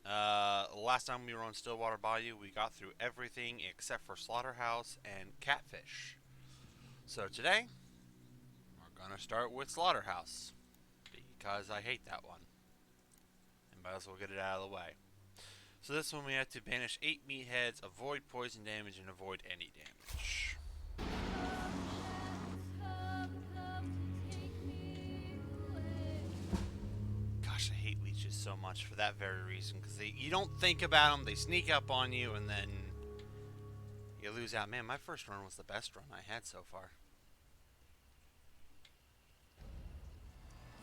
Last time we were on Stillwater Bayou, we got through everything except for Slaughterhouse and Catfish. So today, we're gonna start with Slaughterhouse because I hate that one, and might as well get it out of the way. So this one we have to banish 8 meatheads, avoid poison damage, and avoid any damage. Gosh, I hate leeches so much for that very reason, because you don't think about them, they sneak up on you, and then you lose out. Man, my first run was the best run I had so far.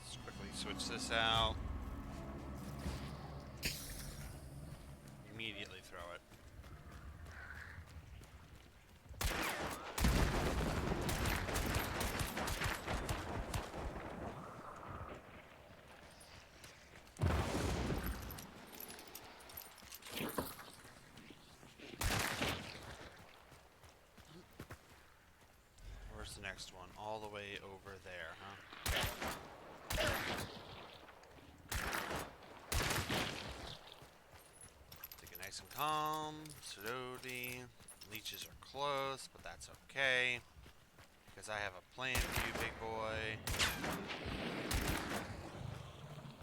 Let's quickly switch this out. Immediately throw it. Where's the next one? All the way over there, huh? Take it nice and calm, slowly. Leeches are close, but that's okay. Because I have a plan for you, big boy.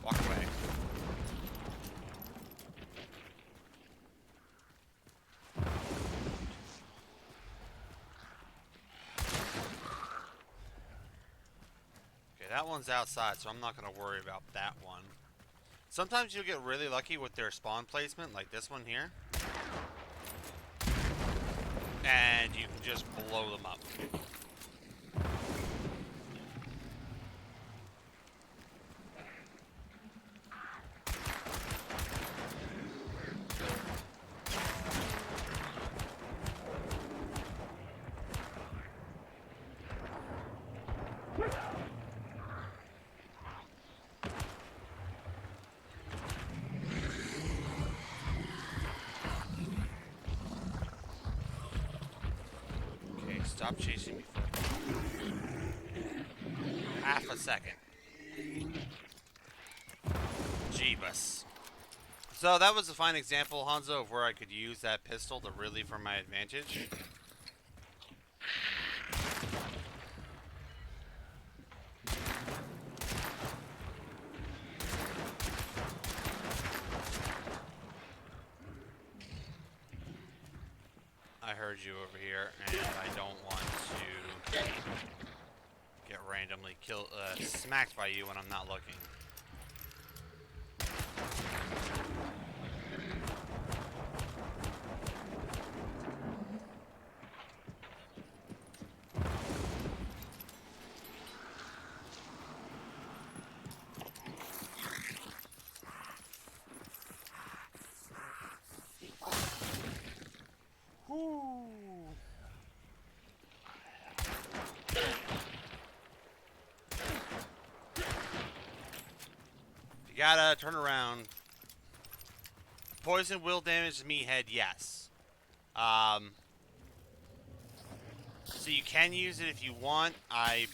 Walk away. Okay, that one's outside, so I'm not going to worry about that one. Sometimes you'll get really lucky with their spawn placement, like this one here. And you can just blow them up. Stop chasing me for half a second. Jeebus. So that was a fine example, Hanzo, of where I could use that pistol to really for my advantage. I heard you over here, and I don't want to get randomly smacked by you when I'm not looking. You gotta turn around. Poison will damage the meathead, yes. So you can use it if you want. I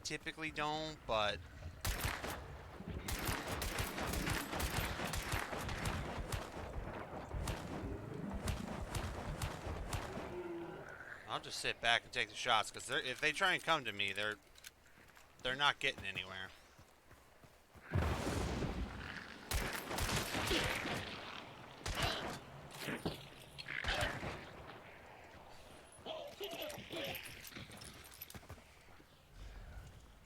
typically don't, but I'll just sit back and take the shots, because if they try and come to me, they're not getting anywhere.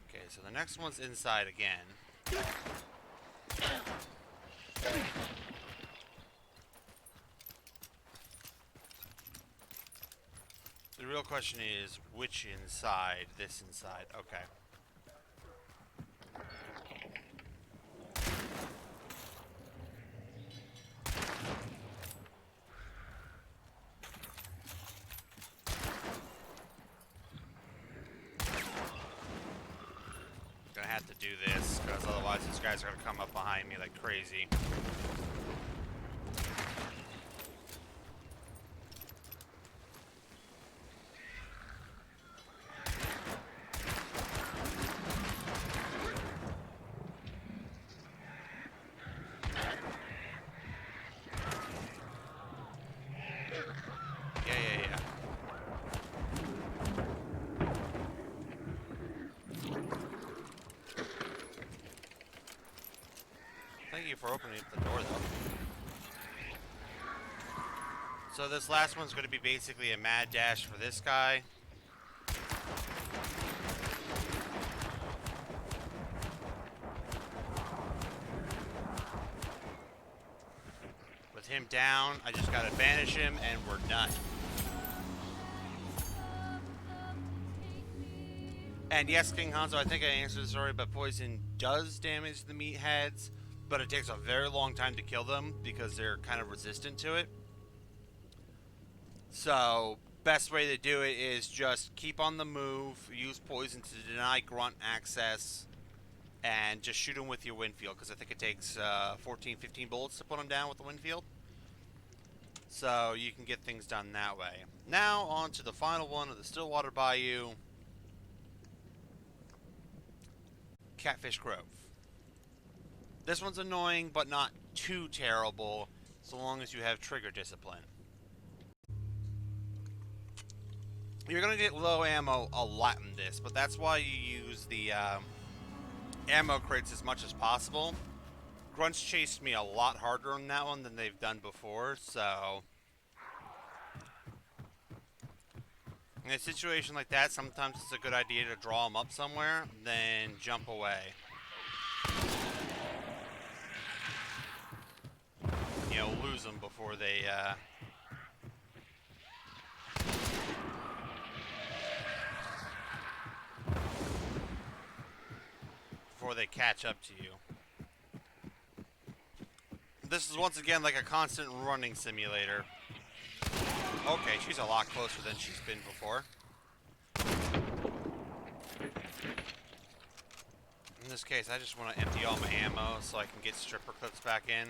Okay, so the next one's inside again. The real question is, which inside? This inside. Okay. Gonna have to do this, because otherwise these guys are gonna come up behind me like crazy. Thank you for opening the door, though. So this last one's going to be basically a mad dash for this guy. With him down, I just got to banish him, and we're done. And yes, King Hanzo, I think I answered this already, but poison does damage the meatheads, but it takes a very long time to kill them because they're kind of resistant to it. So, best way to do it is just keep on the move, use poison to deny grunt access, and just shoot him with your Windfield, because I think it takes 14, 15 bullets to put him down with the Windfield. So, you can get things done that way. Now, on to the final one of the Stillwater Bayou. Catfish Grove. This one's annoying, but not too terrible, so long as you have trigger discipline. You're going to get low ammo a lot in this, but that's why you use the ammo crates as much as possible. Grunts chased me a lot harder on that one than they've done before, so... In a situation like that, sometimes it's a good idea to draw them up somewhere, then jump away. You know, lose them before they, before they catch up to you. This is once again like a constant running simulator. Okay, she's a lot closer than she's been before. In this case, I just want to empty all my ammo so I can get stripper clips back in.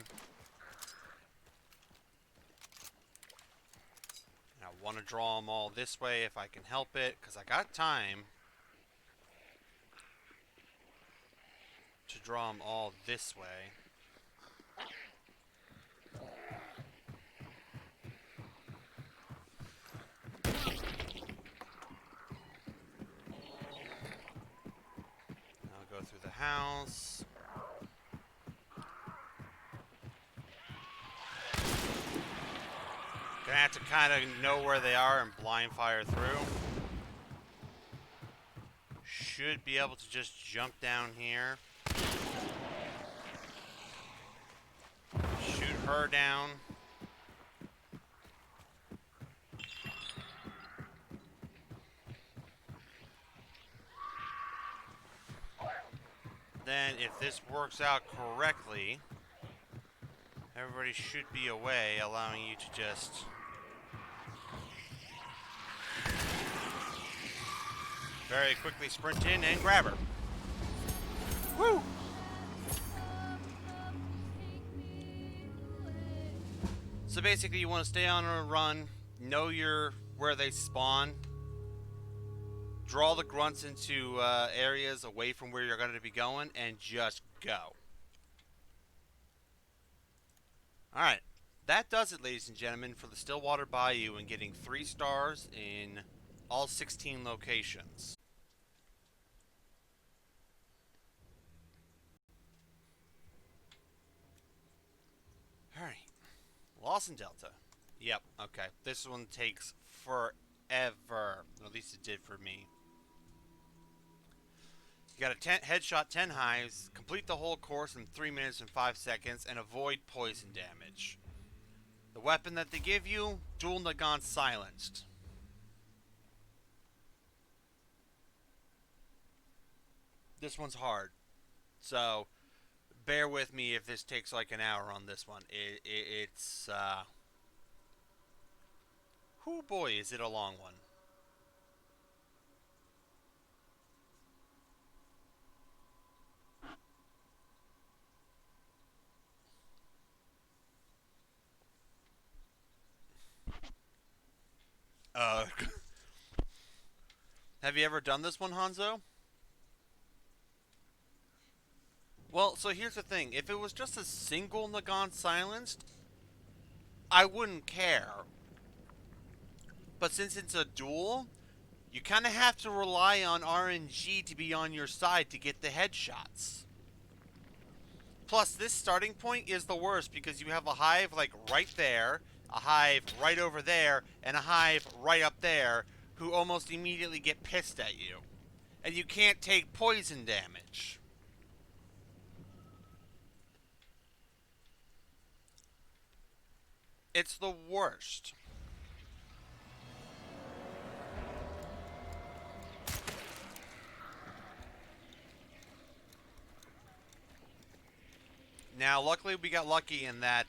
And I want to draw them all this way if I can help it, because I got time to draw them all this way. Through the house. Gonna have to kind of know where they are and blind fire through. Should be able to just jump down here. Shoot her down. Then, if this works out correctly, everybody should be away, allowing you to just very quickly sprint in and grab her. Woo! So basically, you want to stay on a run, know where they spawn, draw the grunts into areas away from where you're going to be going, and just go. Alright, that does it, ladies and gentlemen, for the Stillwater Bayou and getting 3 stars in all 16 locations. Alright, Lawson Delta. Yep, okay. This one takes forever. At least it did for me. You got a headshot 10 hives, complete the whole course in 3 minutes and 5 seconds, and avoid poison damage. The weapon that they give you, Dual Nagan Silenced. This one's hard, so bear with me if this takes like an hour on this one. It's, whoo boy, is it a long one. Have you ever done this one, Hanzo? Well, so here's the thing. If it was just a single Nagan Silenced, I wouldn't care. But since it's a duel, you kind of have to rely on RNG to be on your side to get the headshots. Plus, this starting point is the worst because you have a hive like right there, a hive right over there, and a hive right up there who almost immediately get pissed at you. And you can't take poison damage. It's the worst. Now, luckily, we got lucky in that,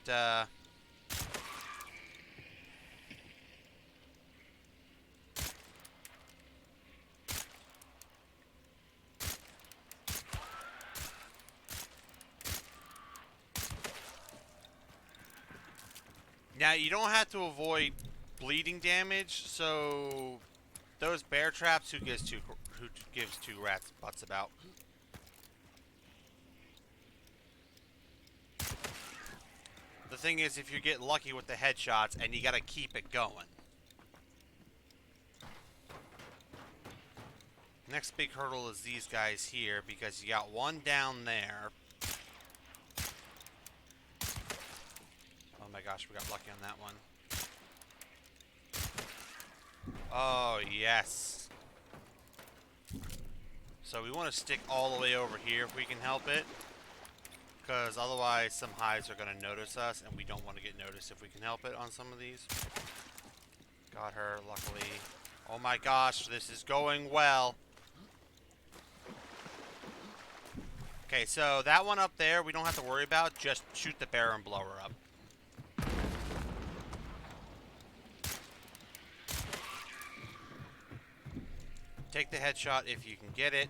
now, you don't have to avoid bleeding damage, so those bear traps, who gives two rats butts about? The thing is, if you get lucky with the headshots, and you gotta keep it going. Next big hurdle is these guys here, because you got one down there. Oh my gosh, we got lucky on that one. Oh, yes. So we want to stick all the way over here if we can help it. Because otherwise some hives are going to notice us, and we don't want to get noticed if we can help it on some of these. Got her, luckily. Oh my gosh, this is going well. Okay, so that one up there we don't have to worry about. Just shoot the bear and blow her up. Take the headshot if you can get it.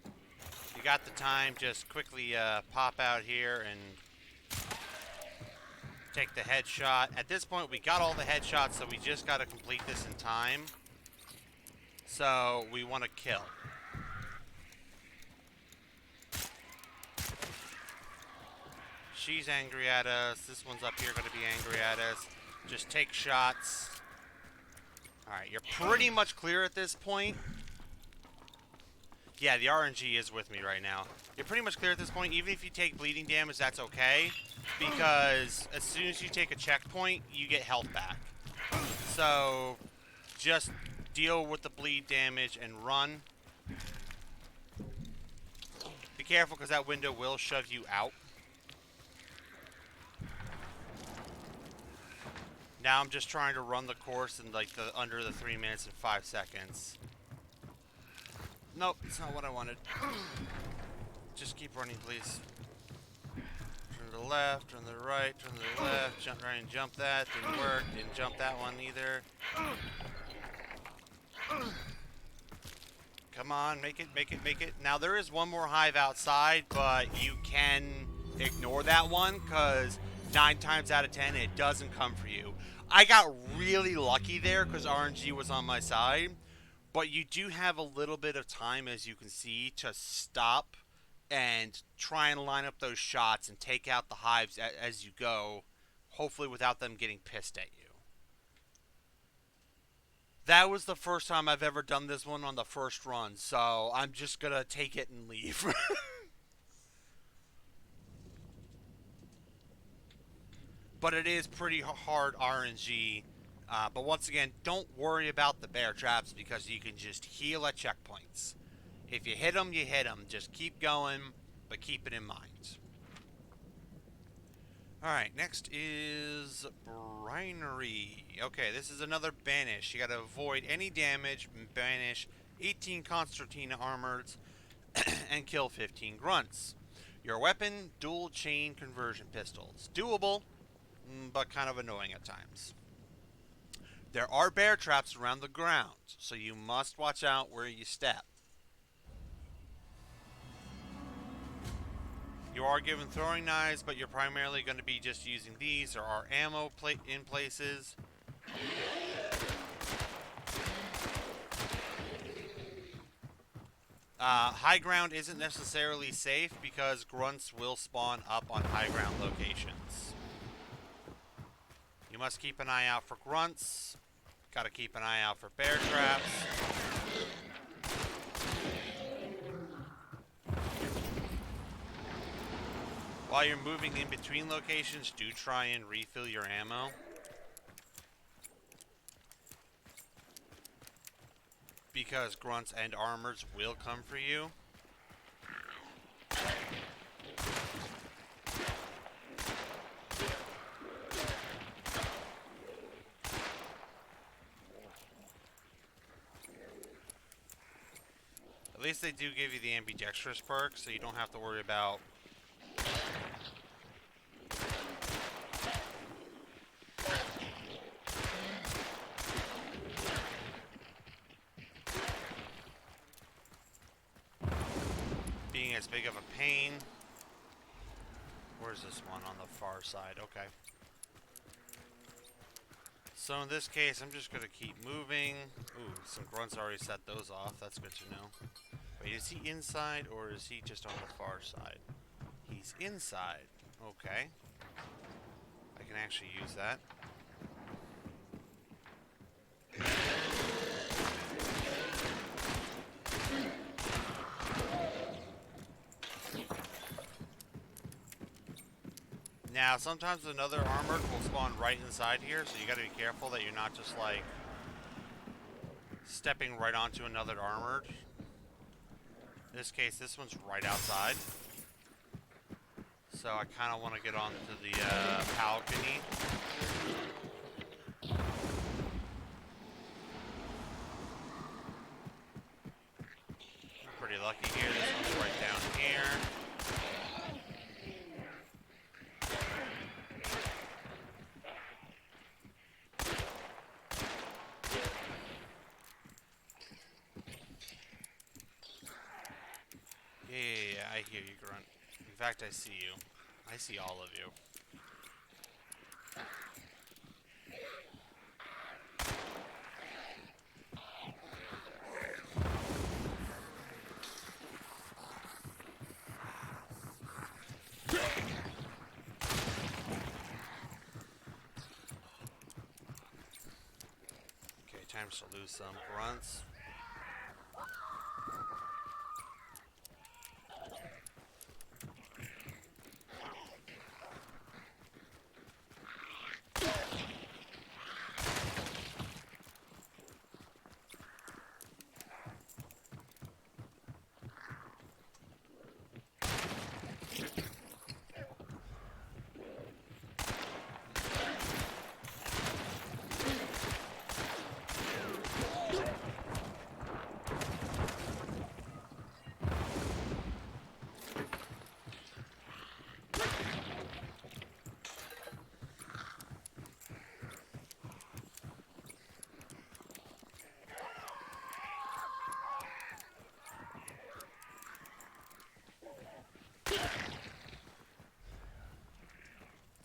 If you got the time, just quickly pop out here and take the headshot. At this point, we got all the headshots, so we just got to complete this in time. So we want to kill. She's angry at us. This one's up here going to be angry at us. Just take shots. Alright, you're pretty much clear at this point. Yeah, the RNG is with me right now. You're pretty much clear at this point. Even if you take bleeding damage, that's okay. Because as soon as you take a checkpoint, you get health back. So, just deal with the bleed damage and run. Be careful, because that window will shove you out. Now I'm just trying to run the course in like under the 3 minutes and 5 seconds. Nope, it's not what I wanted. Just keep running, please. Turn to the left, turn to the right, turn to the left, jump right and jump that. Didn't work, didn't jump that one either. Come on, make it, make it, make it. Now there is one more hive outside, but you can ignore that one, because 9 times out of 10 it doesn't come for you. I got really lucky there because RNG was on my side, but you do have a little bit of time, as you can see, to stop and try and line up those shots and take out the hives as you go, hopefully without them getting pissed at you. That was the first time I've ever done this one on the first run, so I'm just gonna take it and leave. But it is pretty hard RNG. But once again, don't worry about the bear traps, because you can just heal at checkpoints. If you hit them, you hit them. Just keep going, but keep it in mind. Alright, next is Brinery. Okay, this is another banish. You gotta avoid any damage, banish 18 Concertina armors, and kill 15 grunts. Your weapon, dual chain conversion pistols. Doable, but kind of annoying at times. There are bear traps around the ground, so you must watch out where you step. You are given throwing knives, but you're primarily going to be just using these. There are ammo in places. High ground isn't necessarily safe, because grunts will spawn up on high ground locations. You must keep an eye out for grunts. Gotta keep an eye out for bear traps. While you're moving in between locations, do try and refill your ammo. Because grunts and armors will come for you. At least they do give you the ambidextrous perk, so you don't have to worry about being as big of a pain. Where's this one? On the far side. Okay. So in this case, I'm just going to keep moving. Ooh, some grunts already set those off. That's good to know. Wait, is he inside or is he just on the far side? He's inside. Okay. I can actually use that. Now, sometimes another armored will spawn right inside here, so you gotta be careful that you're not just, like, stepping right onto another armored. In this case, this one's right outside. So I kind of want to get onto the balcony. I'm pretty lucky here. This one's right down here. Yeah, I hear you, Grunt. In fact, I see you. I see all of you. Okay, time to lose some grunts.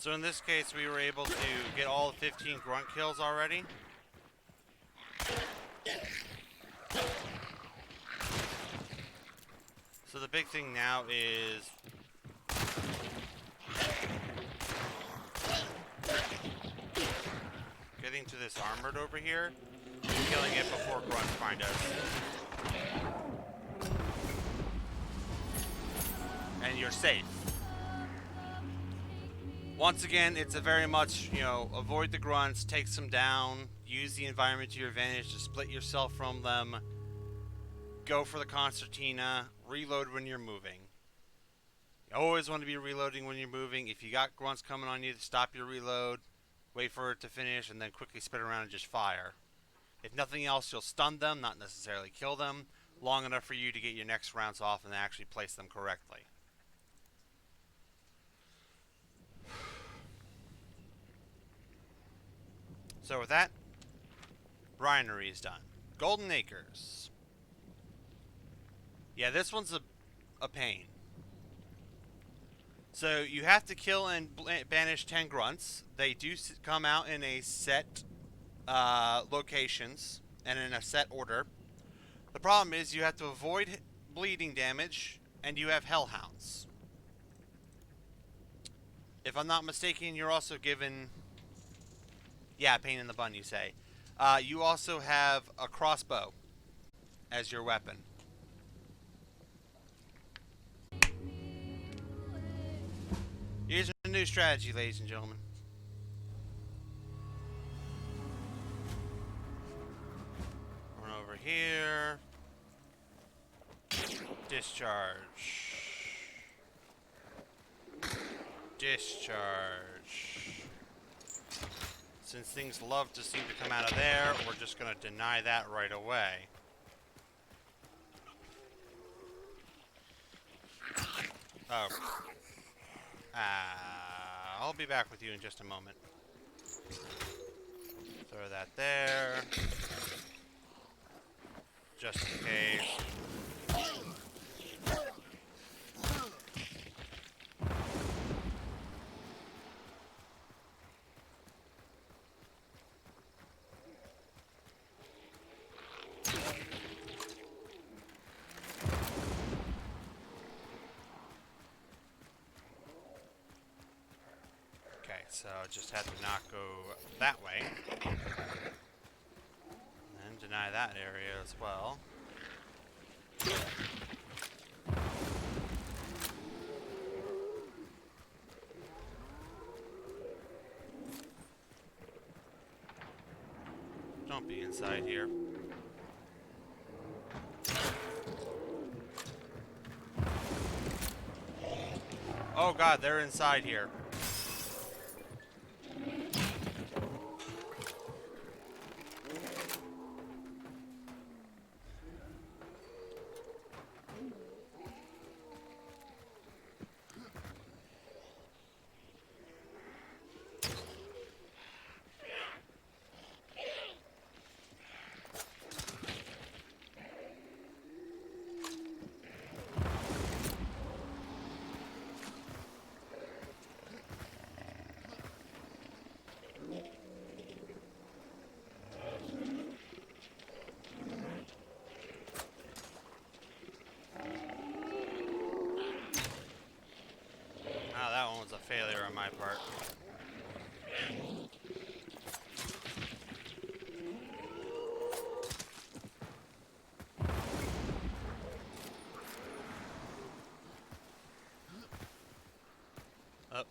So in this case, we were able to get all 15 grunt kills already. So the big thing now is getting to this armored over here and killing it before grunts find us. And you're safe. Once again, it's a very much, avoid the grunts, take them down, use the environment to your advantage to split yourself from them, go for the concertina, reload when you're moving. You always want to be reloading when you're moving. If you got grunts coming on you, stop your reload, wait for it to finish, and then quickly spin around and just fire. If nothing else, you'll stun them, not necessarily kill them, long enough for you to get your next rounds off and actually place them correctly. So with that, Brianery is done. Golden Acres. Yeah, this one's a pain. So you have to kill and banish 10 grunts. They do come out in a set locations and in a set order. The problem is you have to avoid bleeding damage and you have hellhounds. If I'm not mistaken, you're also given... Yeah, pain in the bun, you say. You also have a crossbow as your weapon. strategy, ladies and gentlemen. Run over here. Discharge. Discharge. Since things love to seem to come out of there, we're just going to deny that right away. Oh. I'll be back with you in just a moment. Throw that there. Just in case. So just had to not go that way. And deny that area as well. Don't be inside here. Oh god, they're inside here. That one was a failure on my part. Up.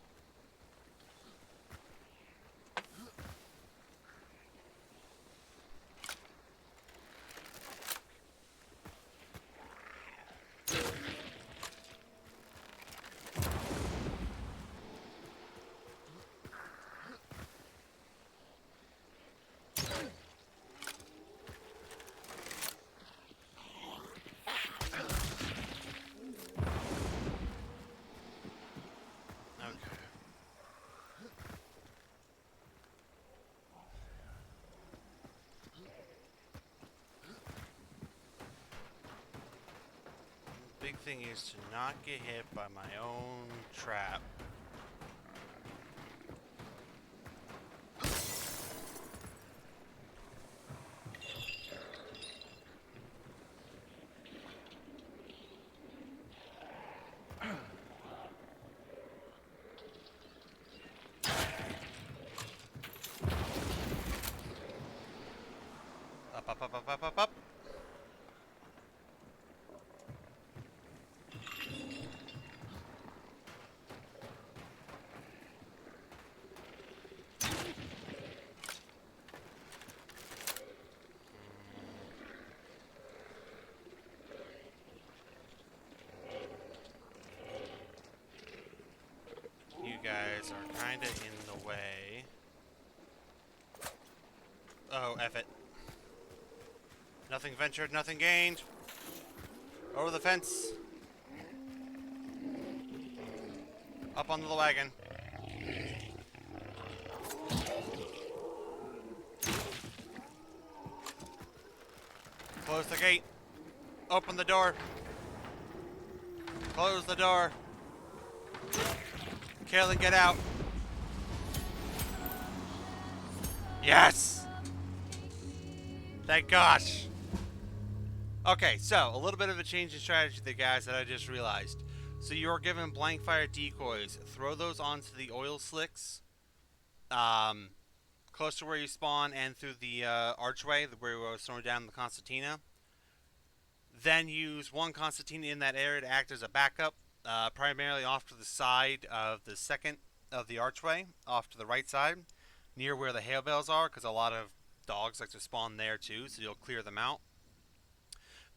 Big thing is to not get hit by my own trap. Up, up, up, up, up, up, up. You guys are kind of in the way. Oh, F it. Nothing ventured, nothing gained. Over the fence. Up onto the wagon. Close the gate. Open the door. Close the door. Kaylin, get out. Yes! Thank gosh. Okay, so a little bit of a change in strategy there, guys, that I just realized. So you're given blank fire decoys. Throw those onto the oil slicks. Close to where you spawn and through the archway where I was throwing down the concertina. Then use one concertina in that area to act as a backup, primarily off to the side of the second of the archway off to the right side, near where the hay bales are, because a lot of dogs like to spawn there too, so you'll clear them out.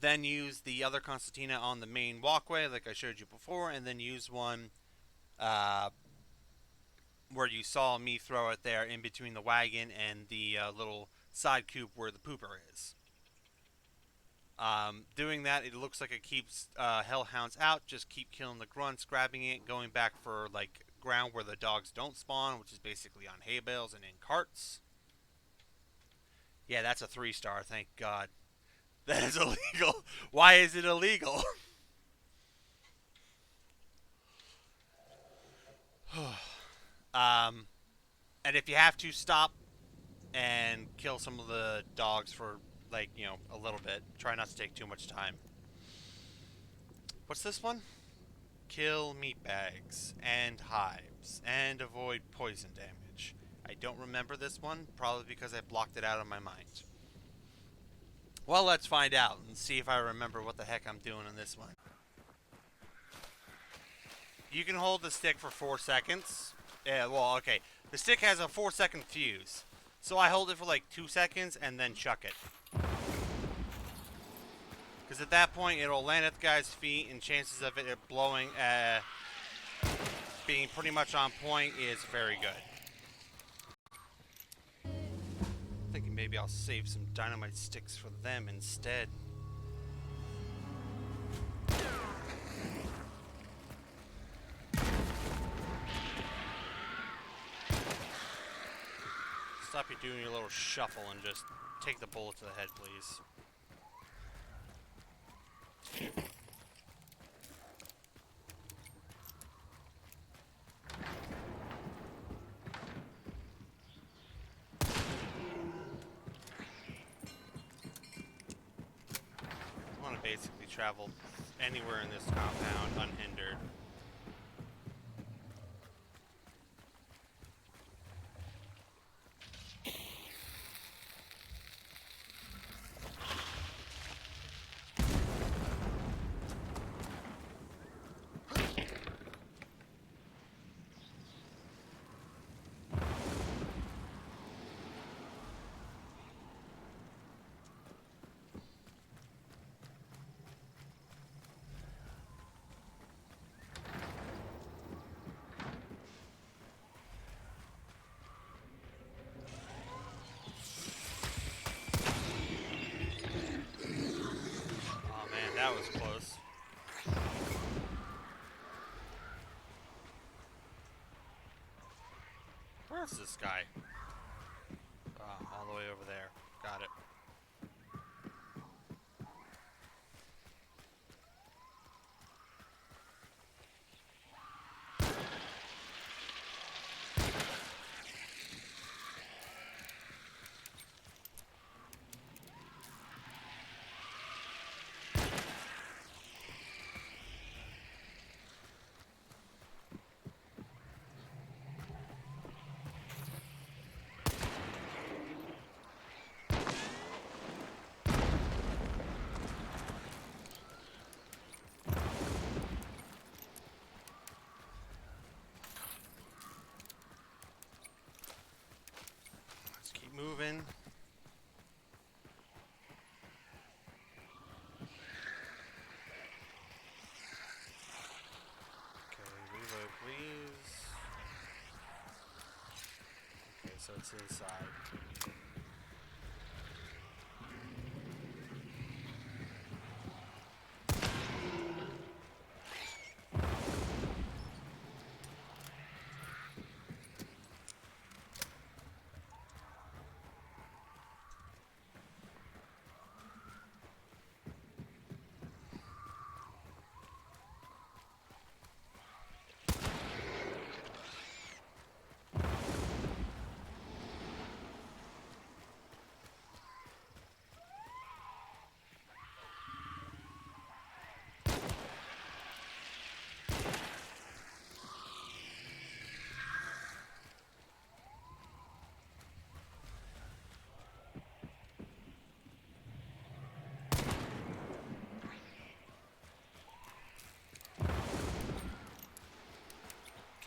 Then use the other concertina on the main walkway, like I showed you before, and then use one where you saw me throw it there in between the wagon and the little side coop where the pooper is. Doing that, it looks like it keeps hellhounds out. Just keep killing the grunts, grabbing it, going back for like ground where the dogs don't spawn, which is basically on hay bales and in carts. Yeah, that's a 3-star, thank God. That is illegal. Why is it illegal? um, and if you have to, stop and kill some of the dogs for, like, a little bit. Try not to take too much time. What's this one? Kill meat bags and hives and avoid poison damage. I don't remember this one, probably because I blocked it out of my mind. Well, let's find out and see if I remember what the heck I'm doing in this one. You can hold the stick for 4 seconds. Yeah, well, okay. The stick has a 4-second fuse. So I hold it for like 2 seconds and then chuck it. Because at that point, it'll land at the guy's feet, and chances of it blowing, being pretty much on point is very good. Thinking maybe I'll save some dynamite sticks for them instead. Stop you doing your little shuffle and just take the bullet to the head, please. I want to basically travel anywhere in this compound unhindered. That was close. Where's this guy? All the way over there. Got it. Moving. Okay, reload please. Okay, so it's inside.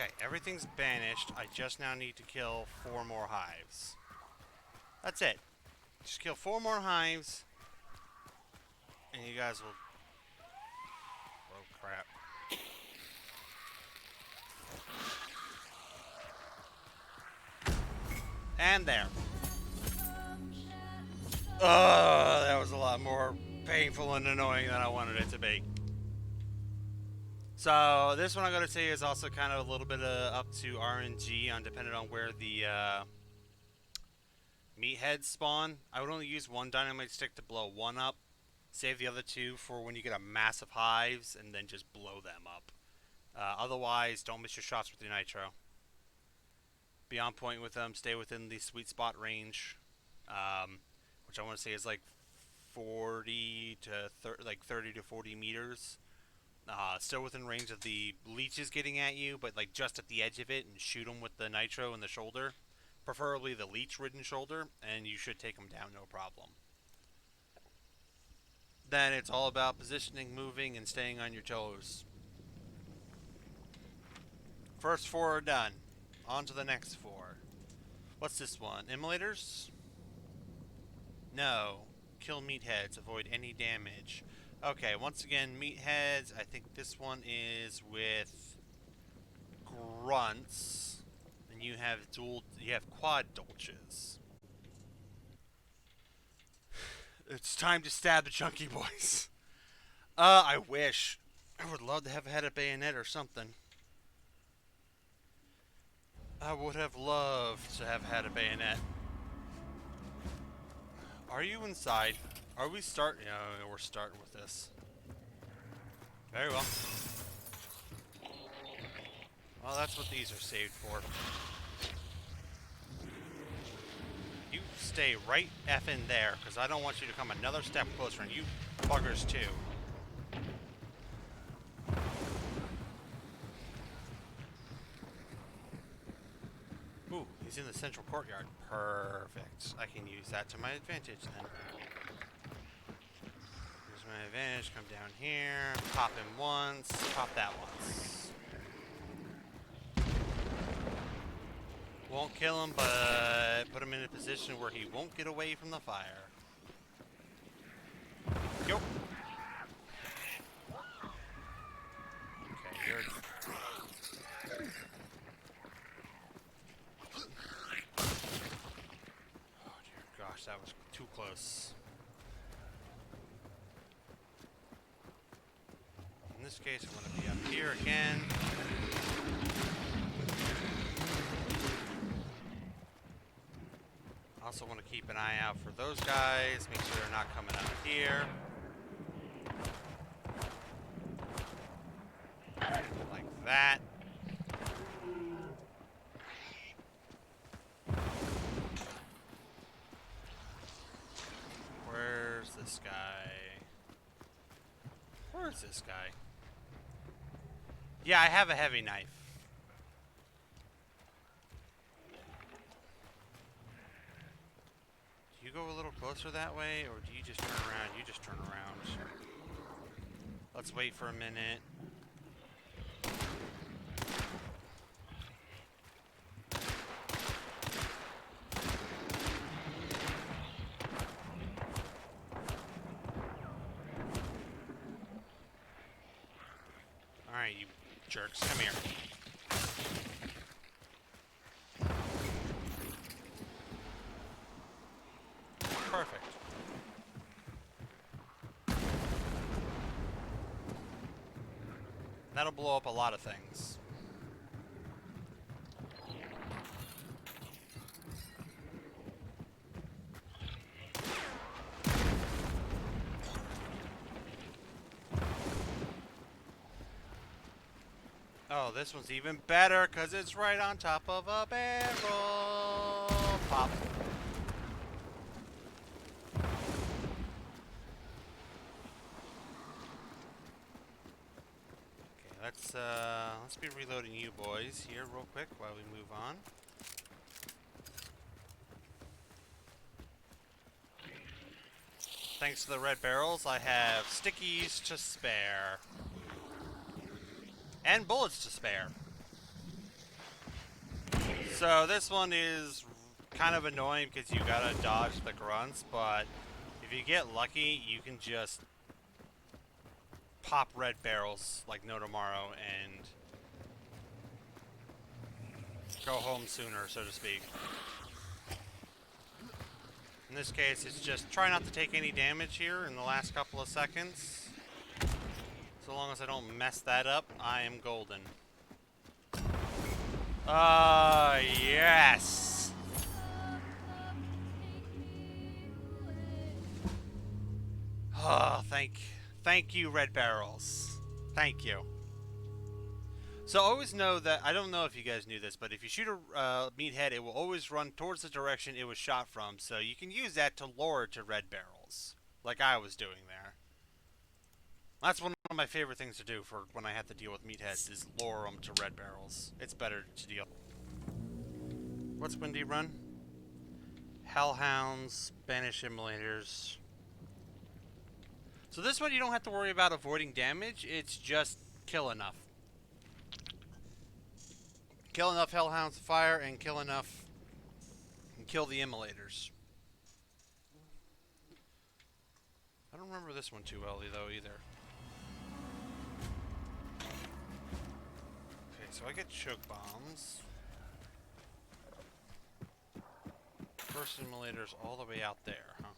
Okay, everything's banished. I just now need to kill 4 more hives. That's it. Just kill 4 more hives, and you guys will... Oh, crap. And there. That was a lot more painful and annoying than I wanted it to be. So this one I'm going to say is also kind of a little bit up to RNG on depending on where the meatheads spawn. I would only use 1 dynamite stick to blow 1 up. Save the other 2 for when you get a massive hives and then just blow them up. Otherwise, don't miss your shots with your nitro. Be on point with them. Stay within the sweet spot range, which I want to say is like 40 to 30 to 40 meters. Still within range of the leeches getting at you, but like just at the edge of it, and shoot them with the nitro in the shoulder, preferably the leech-ridden shoulder, and you should take them down no problem. Then it's all about positioning, moving, and staying on your toes. First 4 are done. On to the next 4. What's this one? Immolators? No. Kill meatheads. Avoid any damage. Okay, once again, meatheads. I think this one is with grunts. And you have quad dolches. It's time to stab the chunky boys. I wish. I would love to have had a bayonet or something. I would have loved to have had a bayonet. Are you inside? Are we starting? Yeah, we're starting with this. Very well. Well, that's what these are saved for. You stay right effing there, because I don't want you to come another step closer, and you buggers too. Ooh, he's in the central courtyard. Perfect. I can use that to my advantage then. Here's my advantage. Come down here. Pop him once. Pop that once. Won't kill him, but put him in a position where he won't get away from the fire. Yo. Okay, you're... Gosh, that was too close. In this case, I'm going to be up here again. Also want to keep an eye out for those guys. Make sure they're not coming out here. Like that. Where's this guy? Where's this guy? Yeah, I have a heavy knife. Do you go a little closer that way, or do you just turn around? You just turn around. Let's wait for a minute. Alright, you jerks, come here. Perfect. That'll blow up a lot of things. Oh, this one's even better because it's right on top of a barrel. Pop. Let's be reloading you boys here real quick while we move on. Thanks to the red barrels, I have stickies to spare. And bullets to spare. So this one is kind of annoying because you gotta dodge the grunts, but if you get lucky, you can just pop red barrels like no tomorrow and go home sooner, so to speak. In this case, it's just try not to take any damage here in the last couple of seconds. So long as I don't mess that up, I am golden. Yes! Oh, thank you, red barrels. Thank you. So always know that, I don't know if you guys knew this, but if you shoot a meathead, it will always run towards the direction it was shot from, so you can use that to lure to red barrels, like I was doing there. That's one of my favorite things to do for when I have to deal with meatheads, is lure them to red barrels. It's better to deal. What's Windy Run? Hellhounds, Banish Immolators. So this one you don't have to worry about avoiding damage, it's just kill enough. Kill enough Hellhounds to fire and kill enough and kill the Immolators. I don't remember this one too well though either. Okay, so I get choke bombs. First Immolator's all the way out there, huh?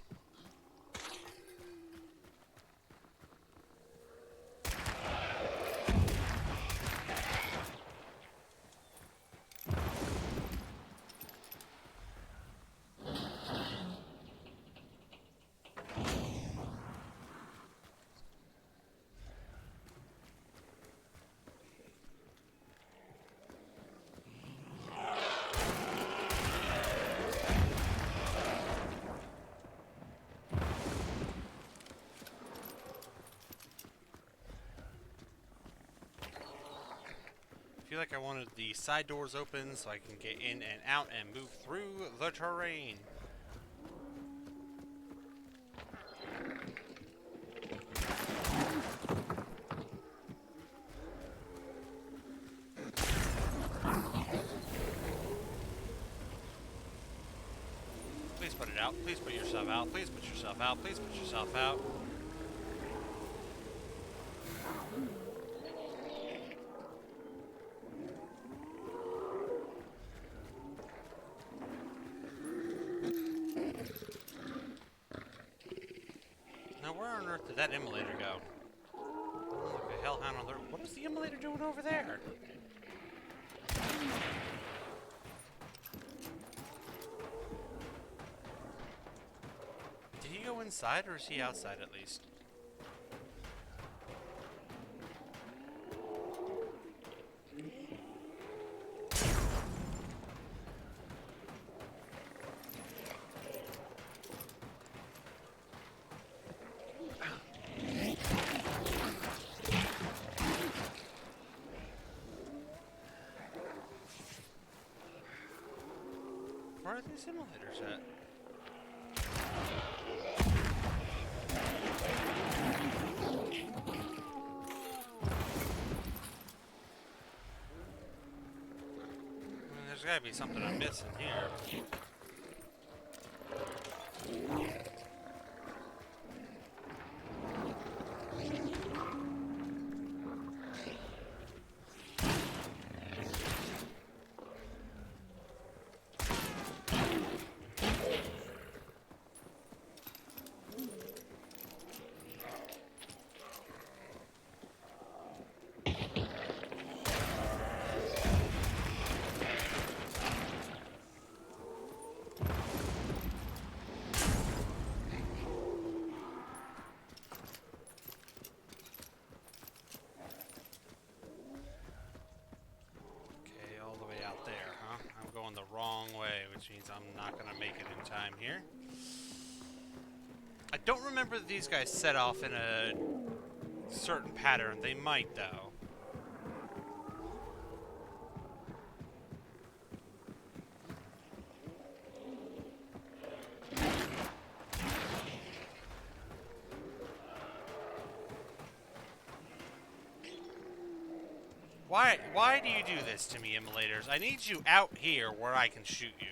I feel like I wanted the side doors open so I can get in and out and move through the terrain. Please put it out. Please put yourself out. Please put yourself out. Please put yourself out. Now where on earth did that Immolator go? Like a Hellhound alert. What is the Immolator doing over there? Did he go inside or is he outside at least? Where are these Immolators at? There's gotta be something I'm missing here. The wrong way, which means I'm not gonna make it in time here. I don't remember that these guys set off in a certain pattern. They might, though. Why do you do this to me, immolators? I need you out here where I can shoot you.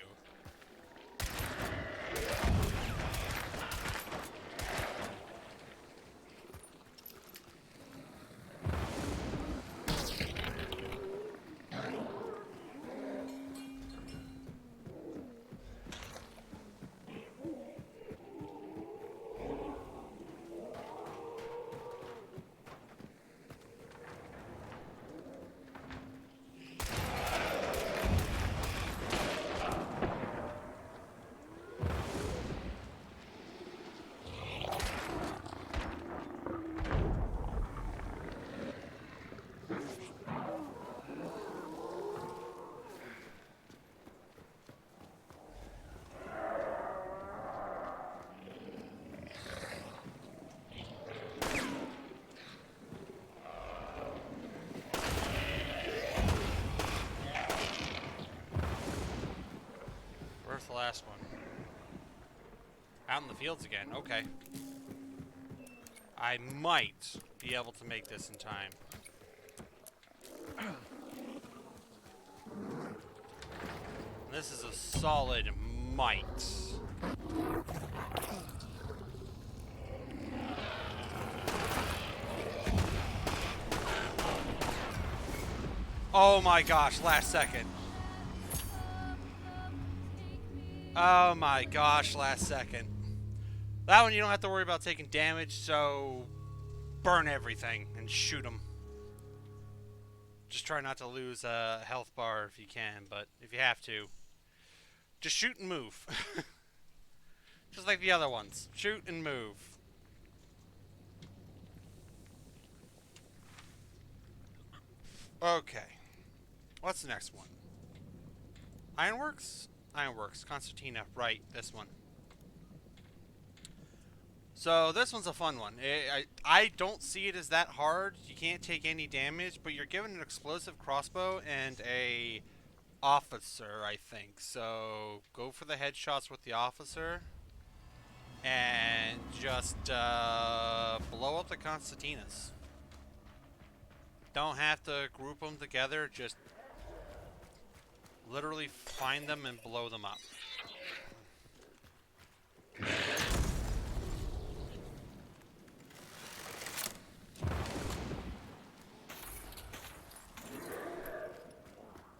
Where's the last one? Out in the fields again. Okay. I might be able to make this in time. This is a solid might. Oh my gosh, last second. Oh my gosh, last second. That one you don't have to worry about taking damage, so burn everything and shoot them. Just try not to lose a health bar if you can, but if you have to, just shoot and move. Just like the other ones. Shoot and move. Okay. What's the next one? Ironworks? Ironworks. Concertina. Right, this one. So this one's a fun one. I don't see it as that hard. You can't take any damage, but you're given an explosive crossbow and a officer, I think. So go for the headshots with the officer and just blow up the concertinas. Don't have to group them together, just literally find them and blow them up.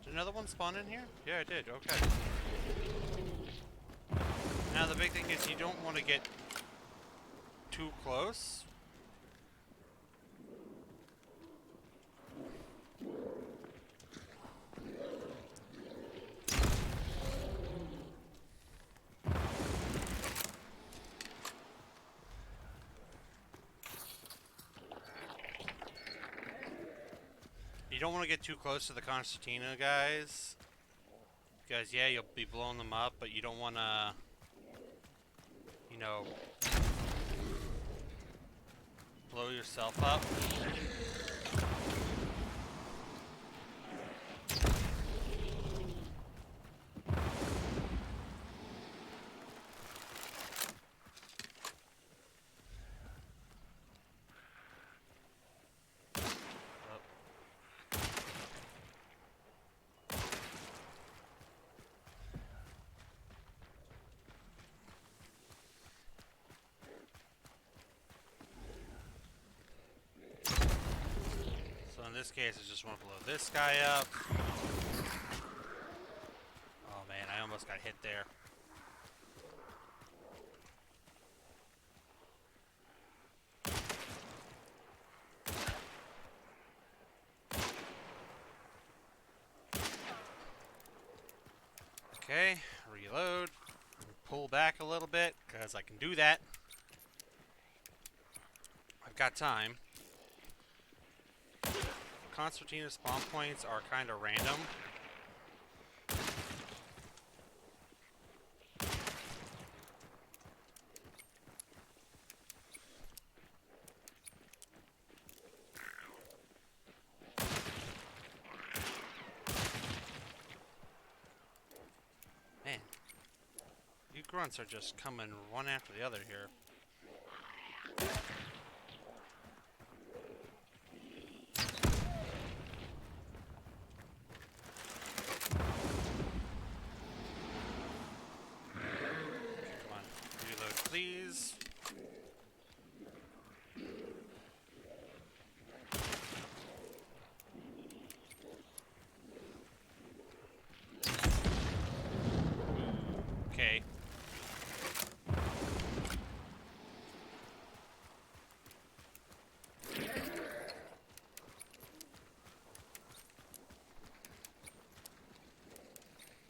Did another one spawn in here? Yeah, it did. Okay. Now the big thing is you don't want to get too close. You don't want to get too close to the concertina guys, because yeah, you'll be blowing them up, but you don't want to, you know, blow yourself up. In this case, I just want to blow this guy up. Oh man, I almost got hit there. Okay, reload. Pull back a little bit, because I can do that. I've got time. Concertina spawn points are kind of random. Man, you grunts are just coming one after the other here.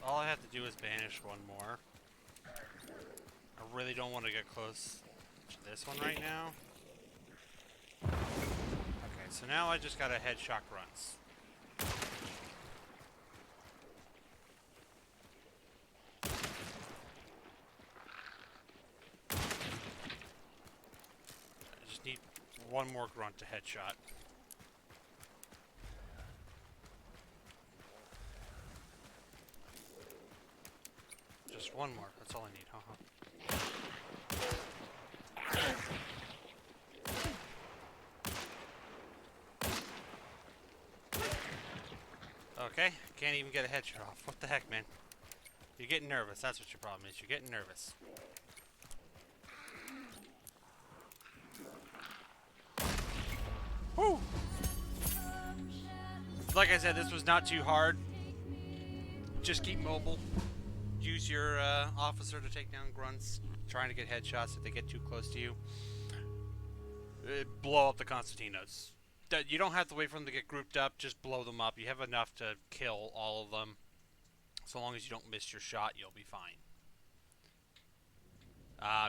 all I have to do is banish one more. I really don't want to get close to this one right now. Okay, so now I just gotta headshot grunts. I just need one more grunt to headshot. Just one more, that's all I need, Okay, can't even get a headshot off. What the heck, man? You're getting nervous, that's what your problem is. You're getting nervous. Woo! Like I said, this was not too hard. Just keep mobile. Use your officer to take down grunts, trying to get headshots if they get too close to you. Blow up the Constantinos. You don't have to wait for them to get grouped up, just blow them up. You have enough to kill all of them. So long as you don't miss your shot, you'll be fine.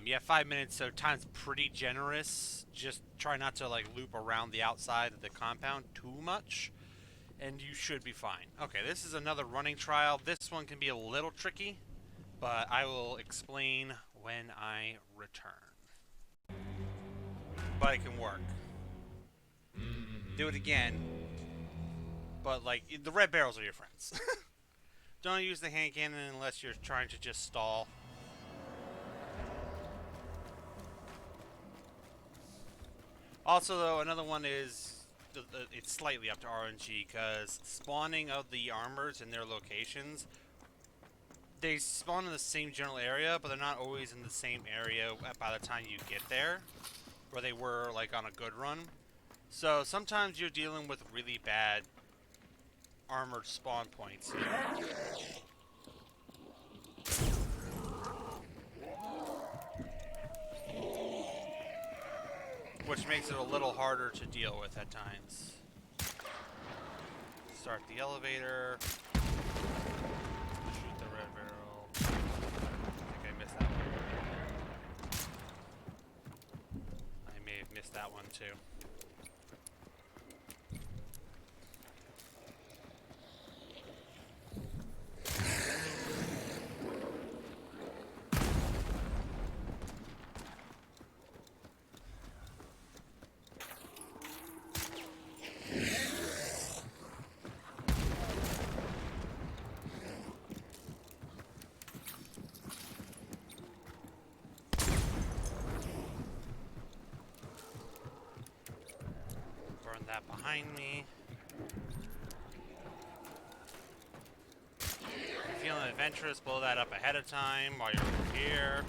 You have 5 minutes, so time's pretty generous. Just try not to like loop around the outside of the compound too much, and you should be fine. Okay, this is another running trial. This one can be a little tricky, but I will explain when I return. But it can work. Do it again. But like, the red barrels are your friends. Don't use the hand cannon unless you're trying to just stall. Also, though, another one is it's slightly up to RNG, because spawning of the armors in their locations, they spawn in the same general area, but they're not always in the same area by the time you get there, where they were like on a good run. So sometimes you're dealing with really bad armored spawn points. Which makes it a little harder to deal with at times. Start the elevator. Shoot the red barrel. I think I missed that one. I may have missed that one too. That behind me. If you're feeling adventurous, blow that up ahead of time while you're over here.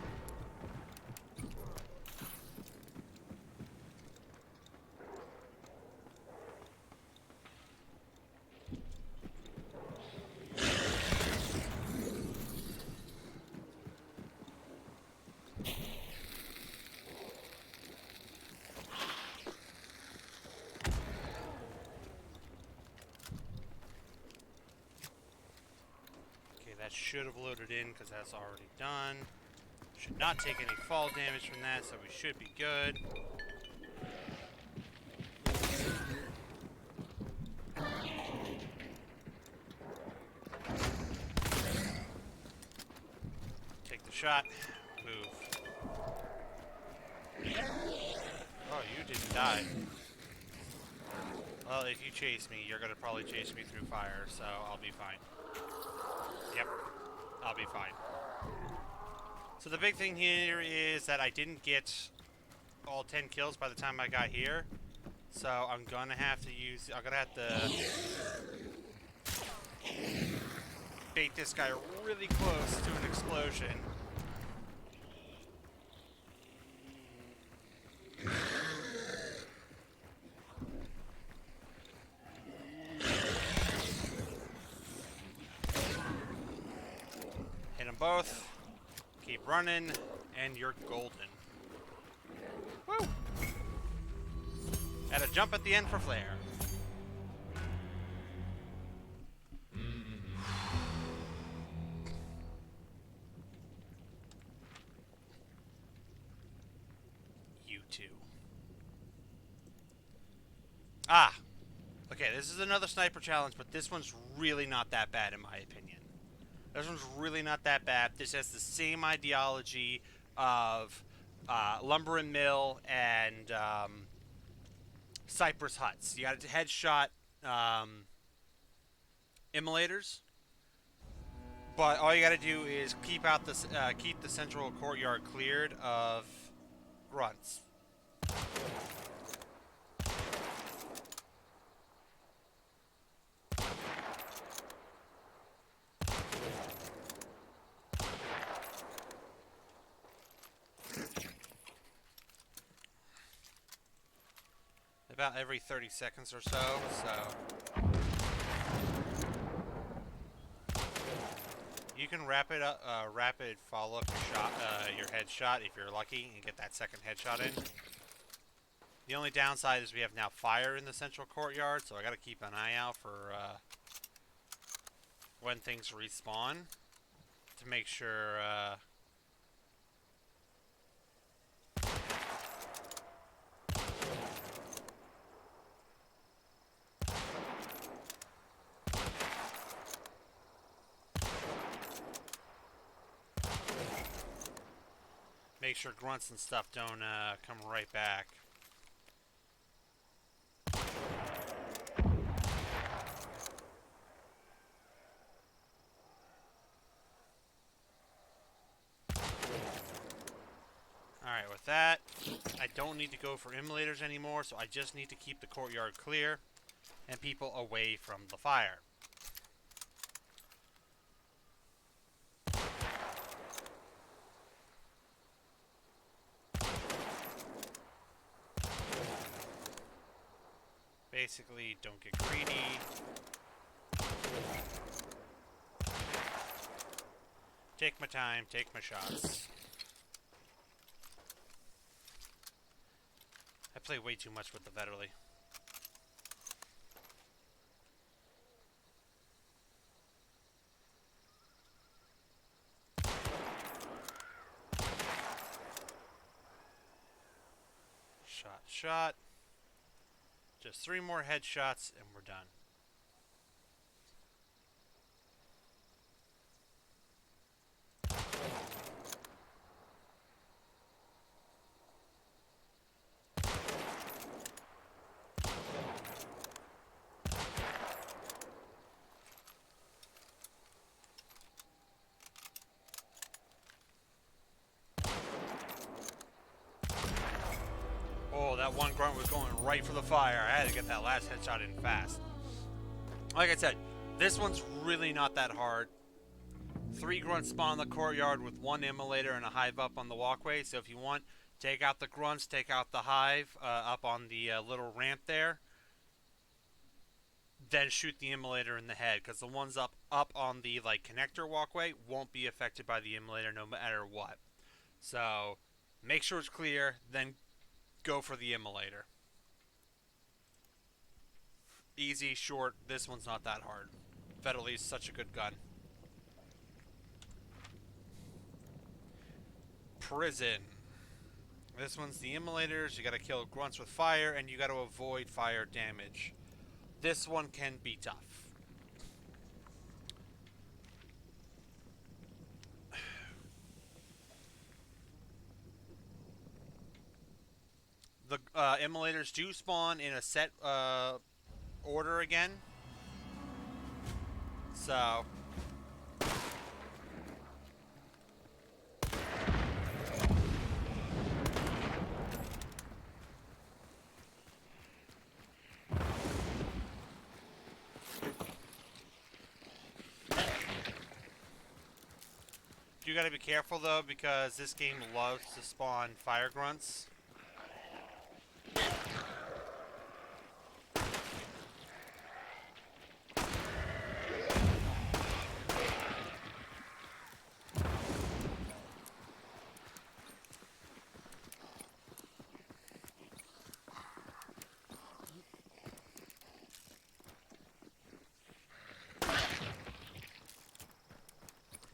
That should have loaded in because that's already done. Should not take any fall damage from that, so we should be good. Take the shot. Move. Oh, you didn't die. Well, if you chase me, you're going to probably chase me through fire, so I'll be fine. Yep, I'll be fine. So the big thing here is that I didn't get all 10 kills by the time I got here. So I'm gonna have to bait this guy really close to an explosion. Both. Keep running, and you're golden. Woo! And a jump at the end for Flare. to? Ah! Okay, this is another sniper challenge, but this one's really not that bad in my opinion. This one's really not that bad. This has the same ideology of Lumber and Mill and Cypress Huts. You got to headshot immolators, but all you got to do is keep the central courtyard cleared of grunts. About every 30 seconds or so. You can rapid follow up your headshot if you're lucky and get that second headshot in. The only downside is we have now fire in the central courtyard, so I gotta keep an eye out for when things respawn to make sure grunts and stuff don't come right back. Alright, with that, I don't need to go for immolators anymore, so I just need to keep the courtyard clear and people away from the fire. Basically, don't get greedy. Take my time, take my shots. I play way too much with the Vetterli. Shot. Just 3 more headshots and we're done. That one grunt was going right for the fire. I had to get that last headshot in fast. Like I said, this one's really not that hard. 3 grunts spawn in the courtyard with 1 immolator and a hive up on the walkway. So if you want, take out the grunts, take out the hive up on the little ramp there. Then shoot the immolator in the head, because the ones up on the connector walkway won't be affected by the immolator no matter what. So make sure it's clear, then go for the immolator. Easy, short. This one's not that hard. Vetterli is such a good gun. Prison. This one's the immolators. You gotta kill grunts with fire, and you gotta avoid fire damage. This one can be tough. The immolators do spawn in a set order again. So you gotta be careful though, because this game loves to spawn fire grunts.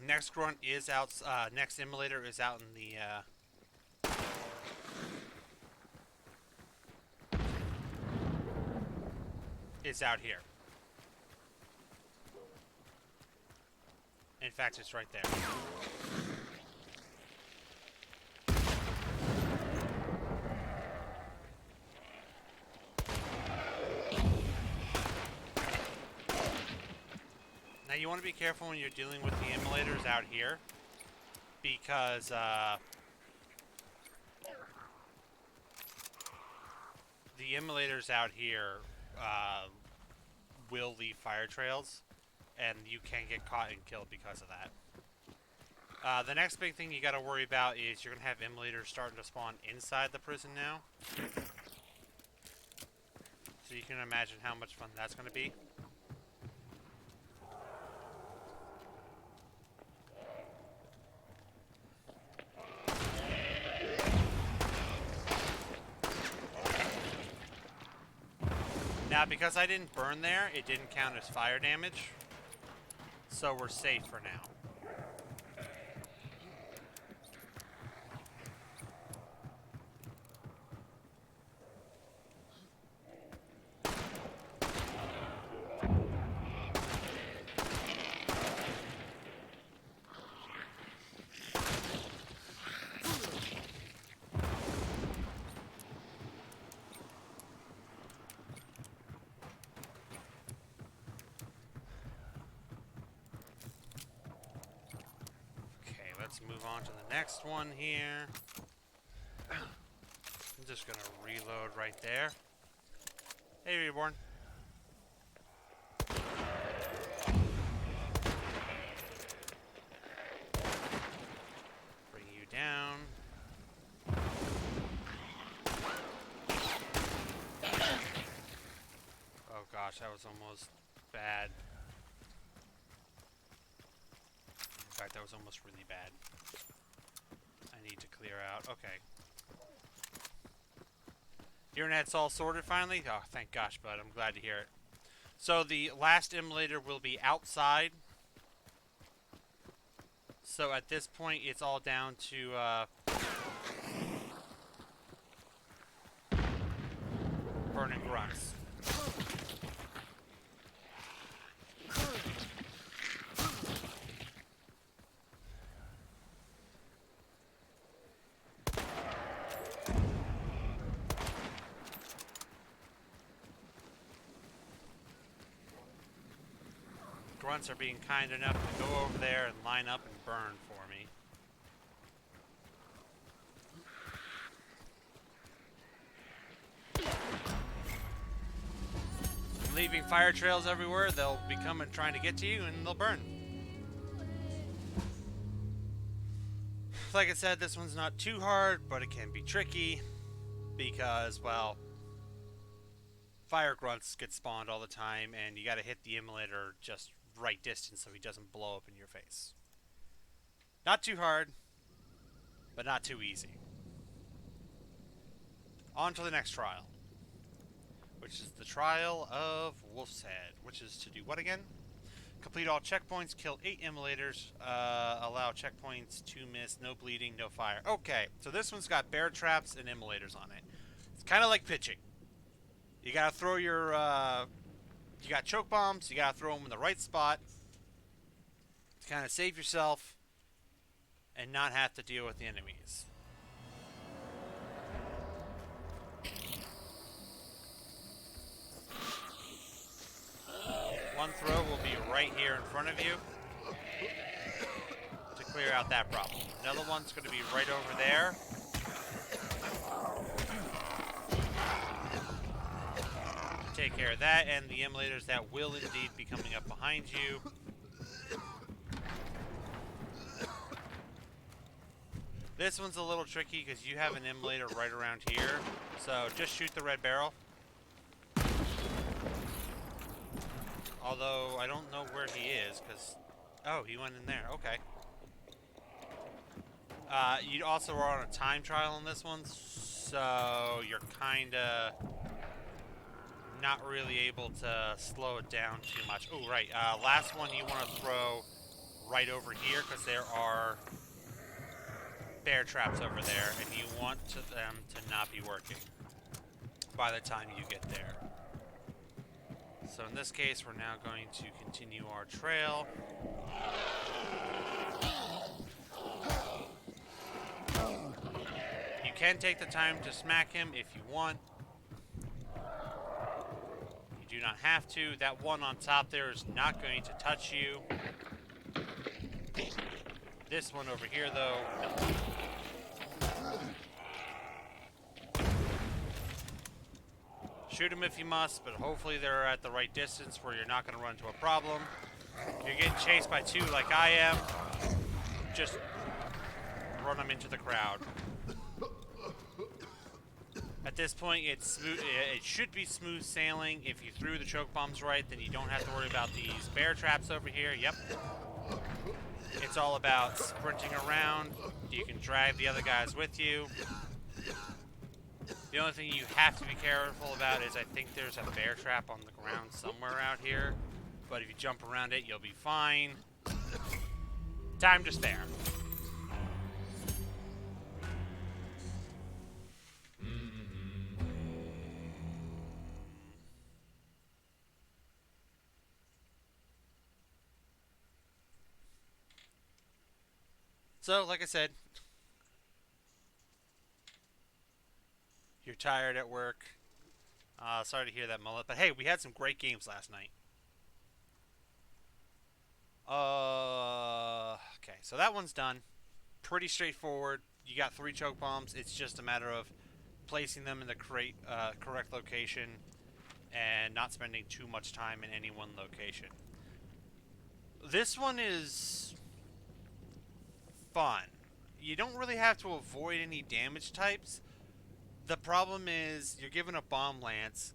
Next grunt is out. Next immolator is out in the is out here. In fact, it's right there. Now you want to be careful when you're dealing with the immolators out here, because the immolators out here will leave fire trails, and you can get caught and killed because of that. The next big thing you got to worry about is you're going to have immolators starting to spawn inside the prison now. So you can imagine how much fun that's going to be. Now, because I didn't burn there, it didn't count as fire damage. So we're safe for now. Let's move on to the next one here. I'm just gonna reload right there. Hey, Reborn. Bring you down. Oh gosh, that was almost bad. In fact, that was almost really bad. I need to clear out. Okay. Your net's all sorted finally? Oh, thank gosh, bud. I'm glad to hear it. So the last immolator will be outside. So at this point, it's all down to burning grunts. Grunts are being kind enough to go over there and line up and burn for me. Leaving fire trails everywhere, they'll be coming trying to get to you and they'll burn. Like I said, this one's not too hard, but it can be tricky because, well, fire grunts get spawned all the time and you gotta hit the immolator just right distance so he doesn't blow up in your face. Not too hard, but not too easy. On to the next trial, which is the Trial of Wolf's Head, which is to do what again? Complete all checkpoints, kill 8 immolators, allow checkpoints to miss, no bleeding, no fire. Okay, so this one's got bear traps and immolators on it. It's kind of like pitching. You gotta throw your, you got choke bombs, you gotta throw them in the right spot to kind of save yourself and not have to deal with the enemies. One throw will be right here in front of you to clear out that problem. Another one's going to be right over there. Take care of that, and the immolators that will indeed be coming up behind you. This one's a little tricky because you have an immolator right around here, so just shoot the red barrel. Although, I don't know where he is, because... Oh, he went in there. Okay. You also are on a time trial on this one, so you're kinda not really able to slow it down too much. Oh, right. Last one you want to throw right over here, because there are bear traps over there, and you want them to not be working by the time you get there. So in this case, we're now going to continue our trail. You can take the time to smack him if you want. You do not have to. That one on top there is not going to touch you. This one over here, though, no. Shoot them if you must, but hopefully they're at the right distance where you're not going to run into a problem. If you're getting chased by two like I am, just run them into the crowd. At this point, it's smooth. It should be smooth sailing. If you threw the choke bombs right, then you don't have to worry about these bear traps over here. Yep. It's all about sprinting around. You can drag the other guys with you. The only thing you have to be careful about is I think there's a bear trap on the ground somewhere out here. But if you jump around it, you'll be fine. Time to spare. So, like I said, you're tired at work. Sorry to hear that, Mullet. But hey, we had some great games last night. Okay, so that one's done. Pretty straightforward. You got 3 choke bombs. It's just a matter of placing them in the correct location and not spending too much time in any one location. This one is fun. You don't really have to avoid any damage types. The problem is you're given a bomb lance.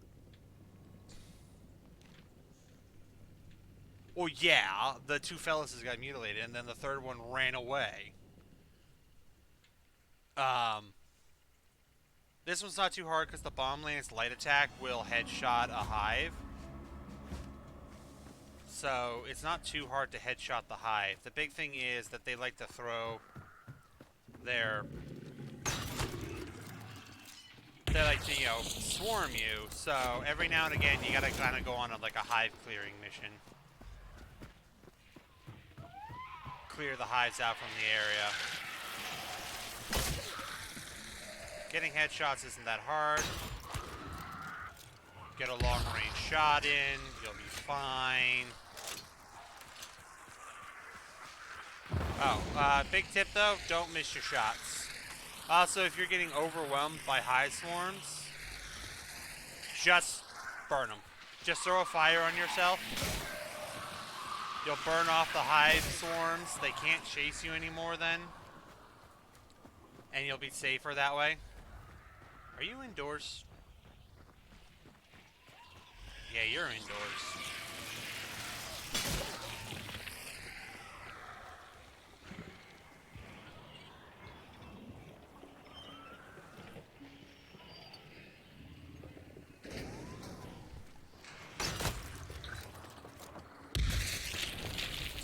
Well, yeah, the 2 fellas got mutilated, and then the third one ran away. This one's not too hard because the bomb lance light attack will headshot a hive. So it's not too hard to headshot the hive. The big thing is that they like to throw their... They like to, swarm you. So every now and again, you gotta kind of go on like a hive clearing mission. Clear the hives out from the area. Getting headshots isn't that hard. Get a long range shot in, you'll be fine. Oh, big tip though, don't miss your shots. Also, if you're getting overwhelmed by hive swarms, just burn them. Just throw a fire on yourself. You'll burn off the hive swarms. They can't chase you anymore then. And you'll be safer that way. Are you indoors? Yeah, you're indoors.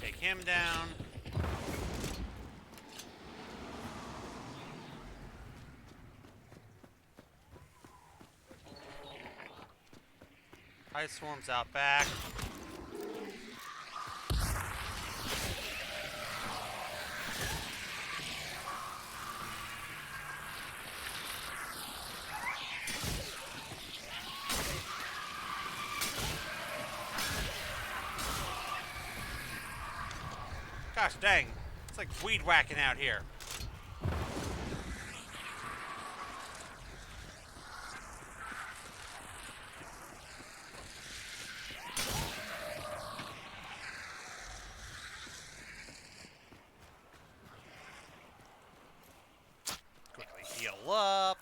Take him down. Hive swarms out back. Gosh dang, it's like weed whacking out here. Heal up.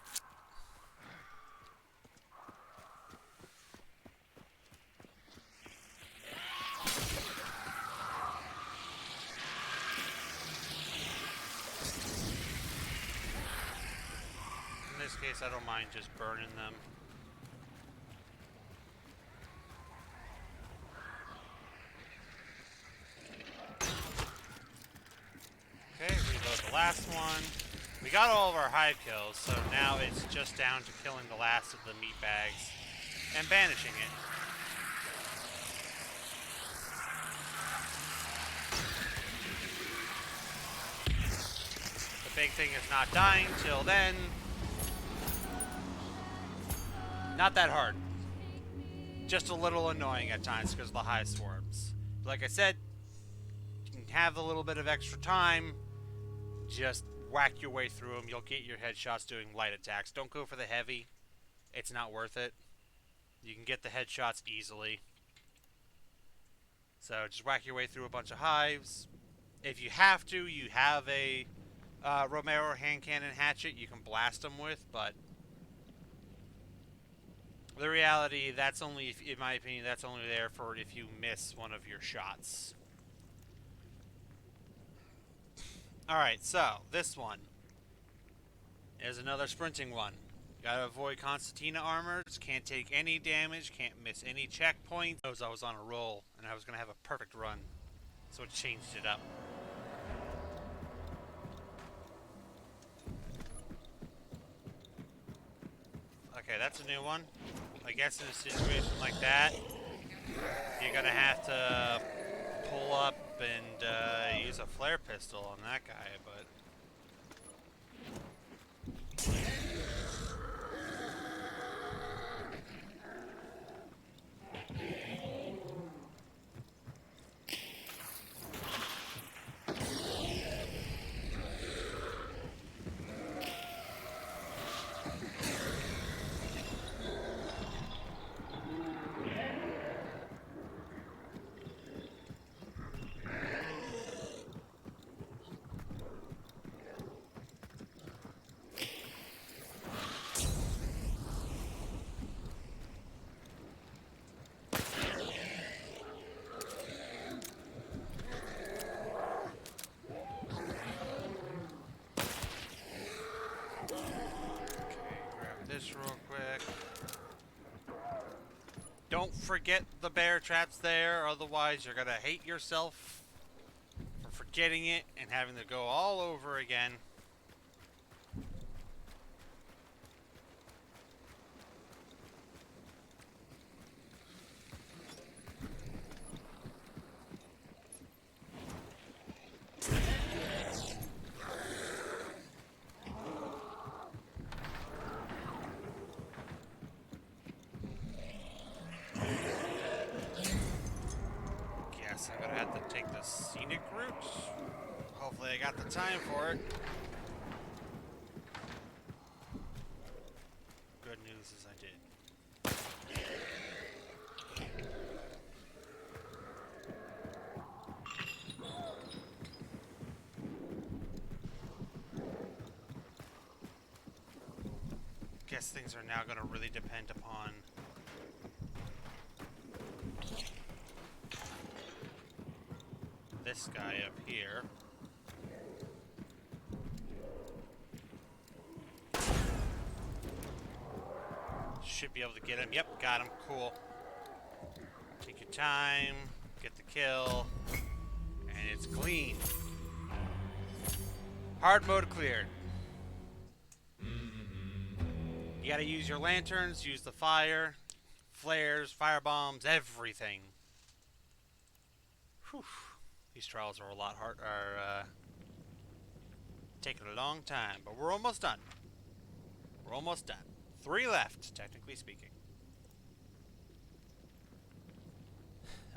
In this case, I don't mind just burning them. Okay, reload the last one. We got all of our hive kills, so now it's just down to killing the last of the meat bags and banishing it. The big thing is not dying till then. Not that hard. Just a little annoying at times because of the high swarms. Like I said, you can have a little bit of extra time. Just whack your way through them. You'll get your headshots doing light attacks. Don't go for the heavy. It's not worth it. You can get the headshots easily. So just whack your way through a bunch of hives. If you have to, you have a Romero hand cannon hatchet you can blast them with, but the reality, that's only, in my opinion, that's only there for if you miss one of your shots. Alright, so this one is another sprinting one. Gotta avoid Constantina armors, can't take any damage, can't miss any checkpoints. I was on a roll and I was gonna have a perfect run, so it changed it up. Okay, that's a new one. I guess in a situation like that, you're gonna have to pull up and use a flare pistol on that guy, but real quick. Don't forget the bear traps there, otherwise you're gonna hate yourself for forgetting it and having to go all over again. I'm gonna have to take the scenic route. Hopefully I got the time for it. Good news is I did. Guess things are now gonna really depend upon this guy up here. Should be able to get him. Yep, got him. Cool. Take your time, get the kill, and it's clean. Hard mode cleared. You gotta use your lanterns, use the fire, flares, fire bombs, everything. Whew. These trials are a lot hard, taking a long time, but we're almost done. We're almost done. 3 left, technically speaking.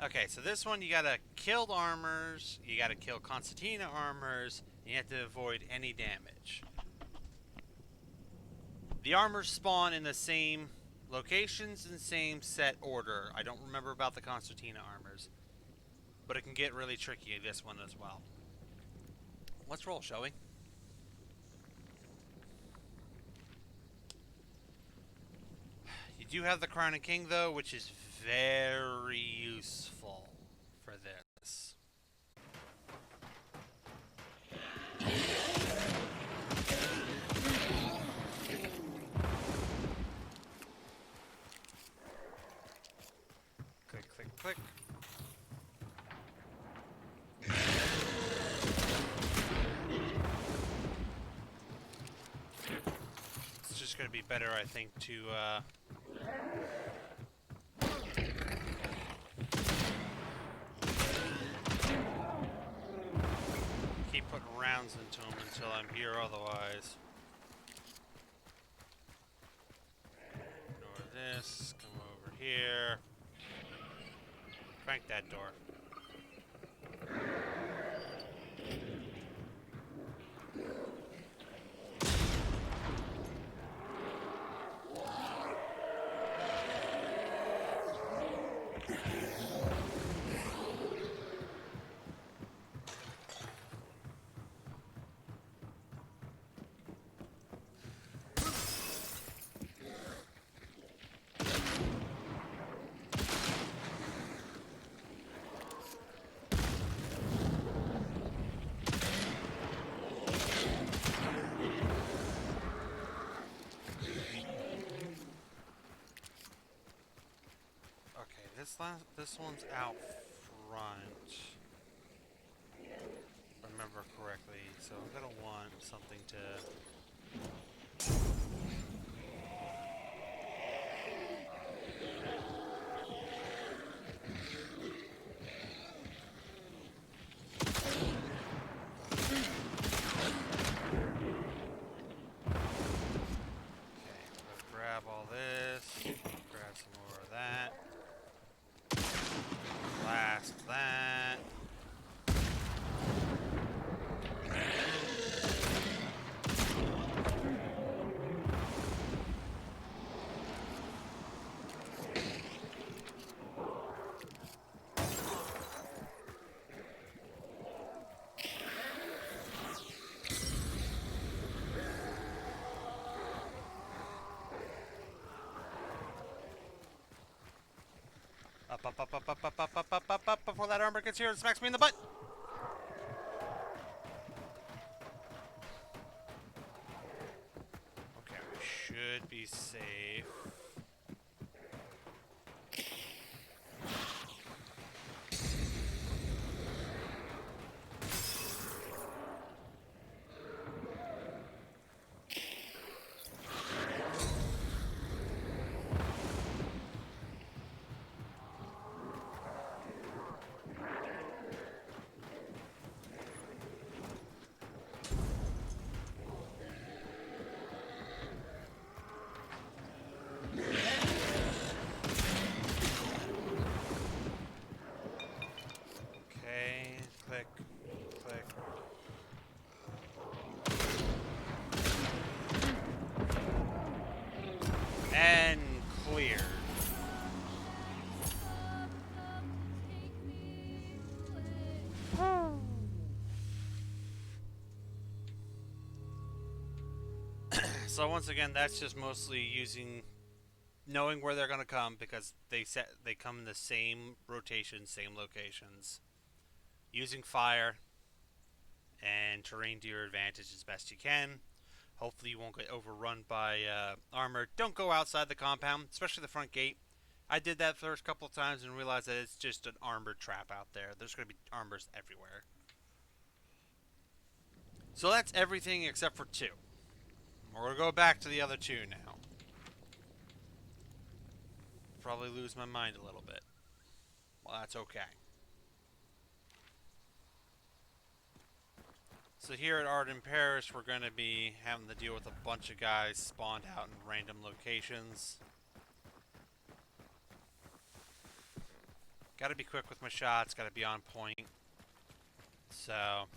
Okay, so this one you gotta kill armors, you gotta kill Constantina armors, and you have to avoid any damage. The armors spawn in the same locations and same set order. I don't remember about the Constantina armors. But it can get really tricky, this one as well. Let's roll, shall we? You do have the Crown of King, though, which is very useful for this. Click, click, click. Going to be better, I think, to keep putting rounds into them until I'm here otherwise. Ignore this, come over here. Crank that door. This one's out front. If I remember correctly, so I'm gonna want something to. Okay, let's grab all this. Grab some more of that. Blast that. Up, before that armor gets here and smacks me in the butt! Okay, we should be safe. Click, click. And cleared. So once again, that's just mostly knowing where they're going to come, because they come in the same rotation, same locations. Using fire and terrain to your advantage as best you can. Hopefully you won't get overrun by armor. Don't go outside the compound, especially the front gate. I did that the first couple of times and realized that it's just an armored trap out there. There's going to be armors everywhere. So that's everything except for 2. We're going to go back to the other 2 now. Probably lose my mind a little bit. Well, that's okay. So here at Arden Parish, we're going to be having to deal with a bunch of guys spawned out in random locations. Got to be quick with my shots, got to be on point. So,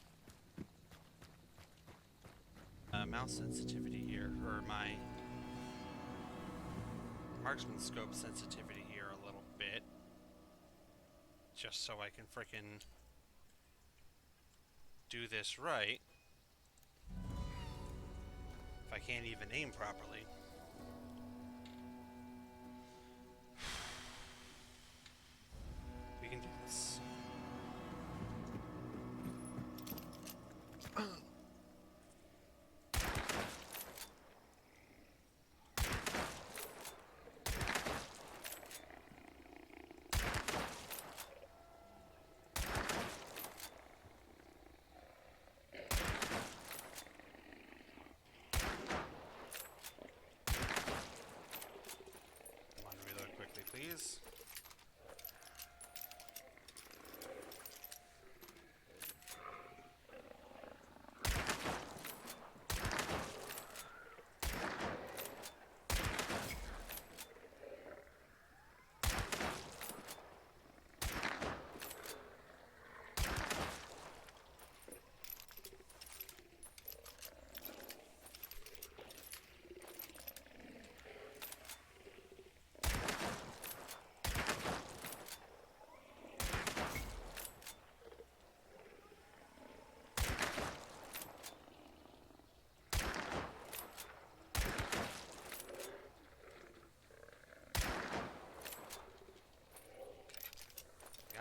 mouse sensitivity here, or my marksman scope sensitivity here a little bit. Just so I can frickin' do this right. If I can't even aim properly. We can do this. Please.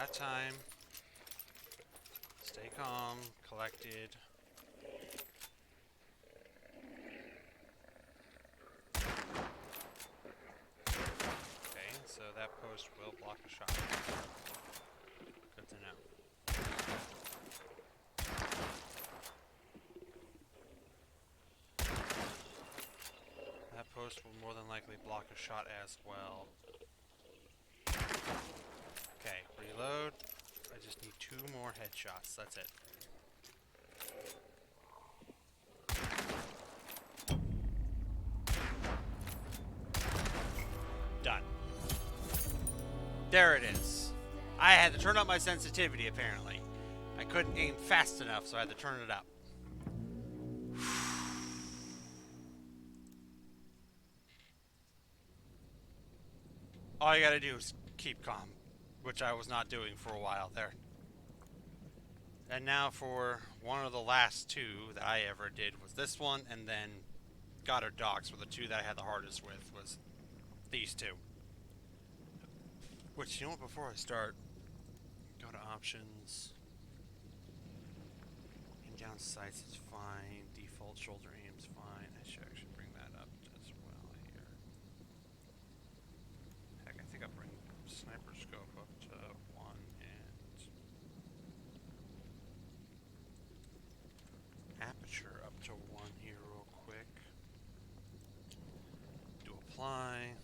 that time. Stay calm, collected. Okay, so that post will block a shot. Good to know. That post will more than likely block a shot as well. Okay, reload. I just need 2 more headshots. That's it. Done. There it is. I had to turn up my sensitivity, apparently. I couldn't aim fast enough, so I had to turn it up. All you gotta do is keep calm, which I was not doing for a while there. And now for one of the last 2 that I ever did was this one, and then Goddard Docks were the 2 that I had the hardest with, was these 2. Which, you know what, before I start, go to options. And down sights is fine, default shoulder aim's fine. I should actually bring that up as well here. Heck, I think I'll bring sniper scope up to 1 and aperture up to 1 here real quick. Do apply.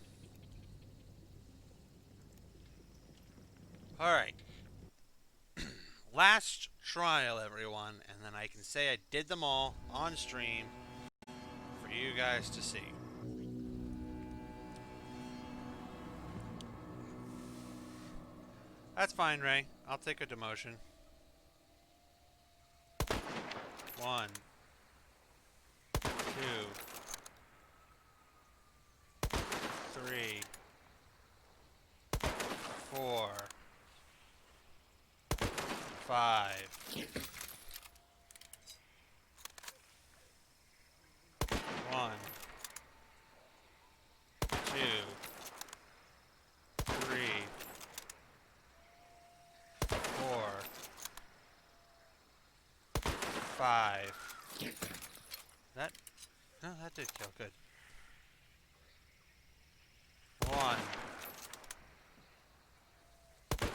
Alright. Last trial, everyone, and then I can say I did them all on stream for you guys to see. That's fine, Ray. I'll take a demotion. 1, 2, 3, 4, 5. 1, 2, 3, 4, 5. That, no, that did kill. Good. 1, 2,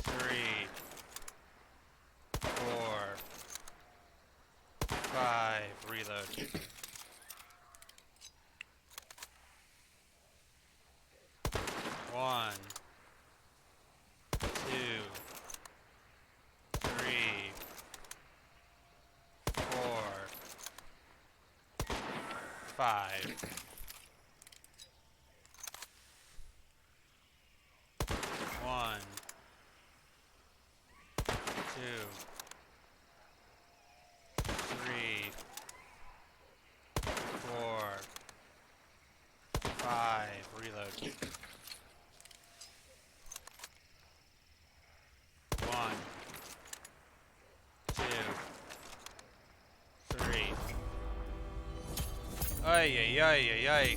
3, 4, 5. Reload. 1, 2, 3, 4, 5. 1, 2, 3, 4, 5. Reload. 1, 2, 3. Ay, ay, ay, ay, ay.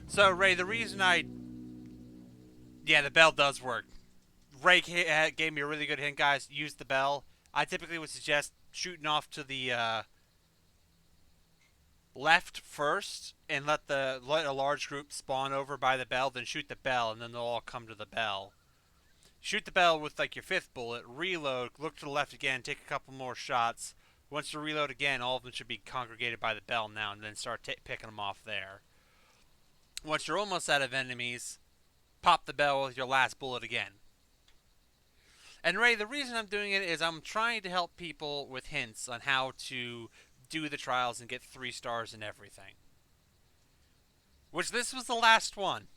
So, Ray, the reason yeah, the bell does work. Ray gave me a really good hint, guys. Use the bell. I typically would suggest shooting off to the left first and let a large group spawn over by the bell, then shoot the bell, and then they'll all come to the bell. Shoot the bell with like your 5th bullet, reload, look to the left again, take a couple more shots. Once you reload again, all of them should be congregated by the bell now, and then start picking them off there. Once you're almost out of enemies, pop the bell with your last bullet again. And Ray, the reason I'm doing it is I'm trying to help people with hints on how to do the trials and get 3 stars and everything. Which this was the last one.